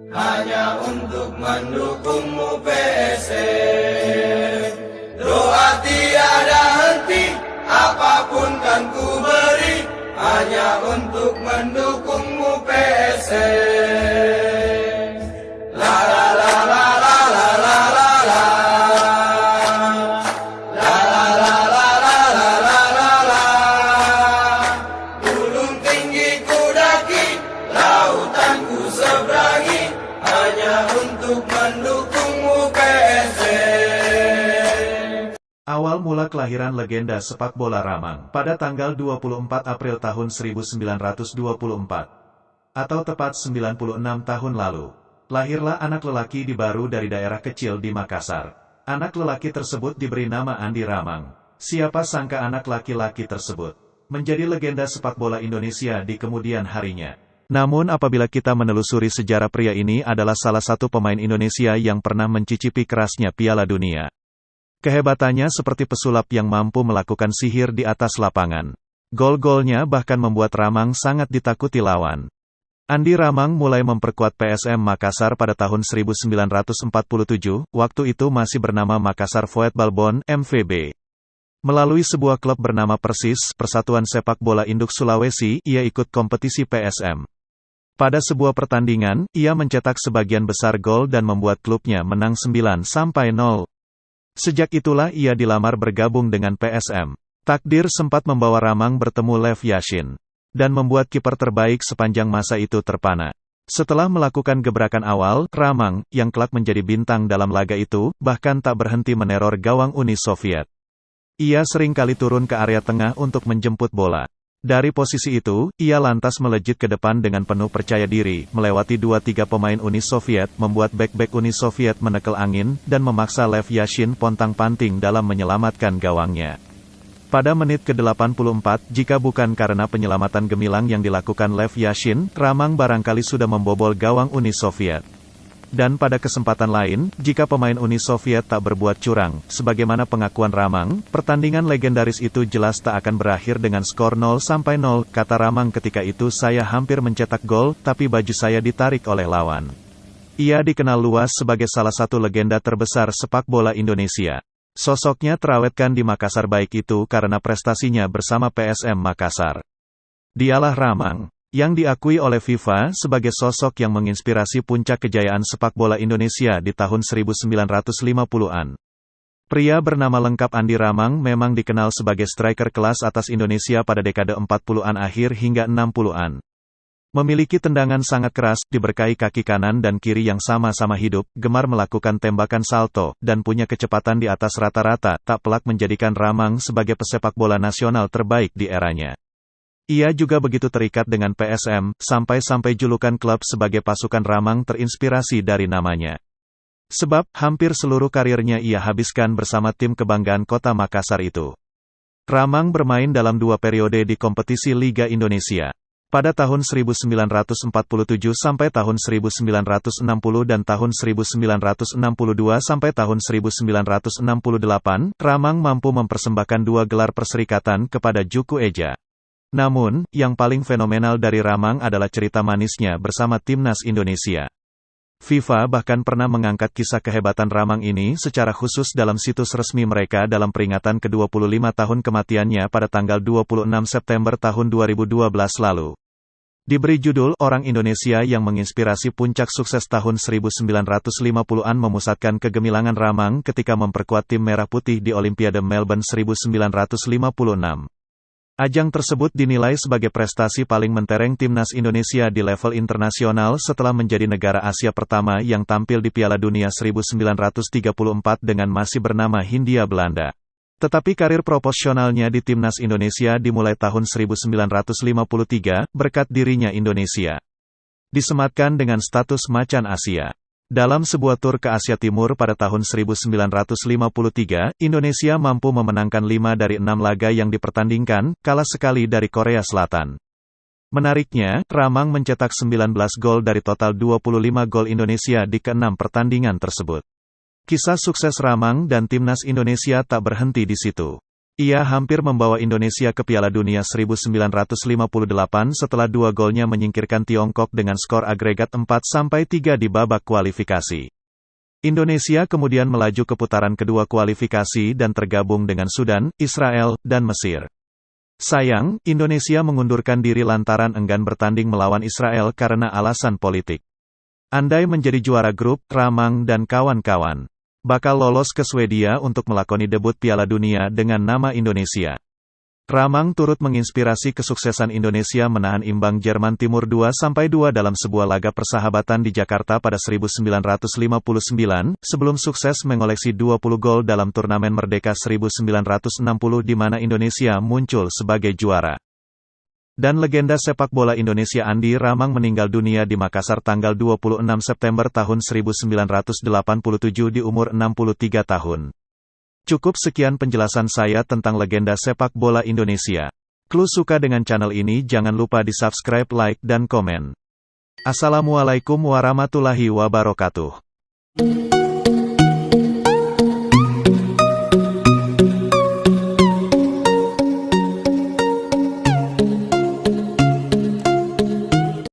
hanya untuk mendukungmu PSM. Doa tiada henti, apapun kan ku beri, hanya untuk mendukungmu PSM. La la la la la la la la la. La la la la la la la la la. Gunung tinggi ku daki, lautan ku seberangi, hanya untuk mendukungmu PSM. Awal mula kelahiran legenda sepak bola Ramang pada tanggal 24 April tahun 1924, atau tepat 96 tahun lalu. Lahirlah anak lelaki di Baru dari daerah kecil di Makassar. Anak lelaki tersebut diberi nama Andi Ramang. Siapa sangka anak laki-laki tersebut menjadi legenda sepak bola Indonesia di kemudian harinya. Namun apabila kita menelusuri sejarah pria ini adalah salah satu pemain Indonesia yang pernah mencicipi kerasnya Piala Dunia. Kehebatannya seperti pesulap yang mampu melakukan sihir di atas lapangan. Gol-golnya bahkan membuat Ramang sangat ditakuti lawan. Andi Ramang mulai memperkuat PSM Makassar pada tahun 1947, waktu itu masih bernama Makassar Voetbal Bond, MVB. Melalui sebuah klub bernama Persis, Persatuan Sepak Bola Induk Sulawesi, ia ikut kompetisi PSM. Pada sebuah pertandingan, ia mencetak sebagian besar gol dan membuat klubnya menang 9-0. Sejak itulah ia dilamar bergabung dengan PSM. Takdir sempat membawa Ramang bertemu Lev Yashin dan membuat kiper terbaik sepanjang masa itu terpana. Setelah melakukan gebrakan awal, Ramang, yang kelak menjadi bintang dalam laga itu, bahkan tak berhenti meneror gawang Uni Soviet. Ia seringkali turun ke area tengah untuk menjemput bola. Dari posisi itu, ia lantas melejit ke depan dengan penuh percaya diri, melewati 2-3 pemain Uni Soviet, membuat bek-bek Uni Soviet menekel angin, dan memaksa Lev Yashin pontang-panting dalam menyelamatkan gawangnya. Pada menit ke-84, jika bukan karena penyelamatan gemilang yang dilakukan Lev Yashin, Ramang barangkali sudah membobol gawang Uni Soviet. Dan pada kesempatan lain, jika pemain Uni Soviet tak berbuat curang, sebagaimana pengakuan Ramang, pertandingan legendaris itu jelas tak akan berakhir dengan skor 0-0, kata Ramang ketika itu saya hampir mencetak gol, tapi baju saya ditarik oleh lawan. Ia dikenal luas sebagai salah satu legenda terbesar sepak bola Indonesia. Sosoknya terawetkan di Makassar baik itu karena prestasinya bersama PSM Makassar. Dialah Ramang, yang diakui oleh FIFA sebagai sosok yang menginspirasi puncak kejayaan sepak bola Indonesia di tahun 1950-an. Pria bernama lengkap Andi Ramang memang dikenal sebagai striker kelas atas Indonesia pada dekade 40-an akhir hingga 60-an. Memiliki tendangan sangat keras, diberkahi kaki kanan dan kiri yang sama-sama hidup, gemar melakukan tembakan salto, dan punya kecepatan di atas rata-rata, tak pelak menjadikan Ramang sebagai pesepak bola nasional terbaik di eranya. Ia juga begitu terikat dengan PSM, sampai-sampai julukan klub sebagai pasukan Ramang terinspirasi dari namanya. Sebab, hampir seluruh karirnya ia habiskan bersama tim kebanggaan kota Makassar itu. Ramang bermain dalam 2 periode di kompetisi Liga Indonesia. Pada tahun 1947 sampai tahun 1960 dan tahun 1962 sampai tahun 1968, Ramang mampu mempersembahkan 2 gelar perserikatan kepada Juku Eja. Namun, yang paling fenomenal dari Ramang adalah cerita manisnya bersama timnas Indonesia. FIFA bahkan pernah mengangkat kisah kehebatan Ramang ini secara khusus dalam situs resmi mereka dalam peringatan ke-25 tahun kematiannya pada tanggal 26 September tahun 2012 lalu. Diberi judul Orang Indonesia yang menginspirasi puncak sukses tahun 1950-an memusatkan kegemilangan Ramang ketika memperkuat tim Merah Putih di Olimpiade Melbourne 1956. Ajang tersebut dinilai sebagai prestasi paling mentereng timnas Indonesia di level internasional setelah menjadi negara Asia pertama yang tampil di Piala Dunia 1934 dengan masih bernama Hindia Belanda. Tetapi karir proporsionalnya di timnas Indonesia dimulai tahun 1953, berkat dirinya Indonesia disematkan dengan status macan Asia. Dalam sebuah tur ke Asia Timur pada tahun 1953, Indonesia mampu memenangkan 5 dari 6 laga yang dipertandingkan, kalah sekali dari Korea Selatan. Menariknya, Ramang mencetak 19 gol dari total 25 gol Indonesia di ke-6 pertandingan tersebut. Kisah sukses Ramang dan timnas Indonesia tak berhenti di situ. Ia hampir membawa Indonesia ke Piala Dunia 1958 setelah 2 golnya menyingkirkan Tiongkok dengan skor agregat 4-3 di babak kualifikasi. Indonesia kemudian melaju ke putaran kedua kualifikasi dan tergabung dengan Sudan, Israel, dan Mesir. Sayang, Indonesia mengundurkan diri lantaran enggan bertanding melawan Israel karena alasan politik. Andai menjadi juara grup, Ramang dan kawan-kawan bakal lolos ke Swedia untuk melakoni debut Piala Dunia dengan nama Indonesia. Ramang turut menginspirasi kesuksesan Indonesia menahan imbang Jerman Timur 2-2 dalam sebuah laga persahabatan di Jakarta pada 1959, sebelum sukses mengoleksi 20 gol dalam turnamen Merdeka 1960 di mana Indonesia muncul sebagai juara. Dan legenda sepak bola Indonesia Andi Ramang meninggal dunia di Makassar tanggal 26 September tahun 1987 di umur 63 tahun. Cukup sekian penjelasan saya tentang legenda sepak bola Indonesia. Kalau suka dengan channel ini jangan lupa di subscribe, like, dan komen. Assalamualaikum warahmatullahi wabarakatuh.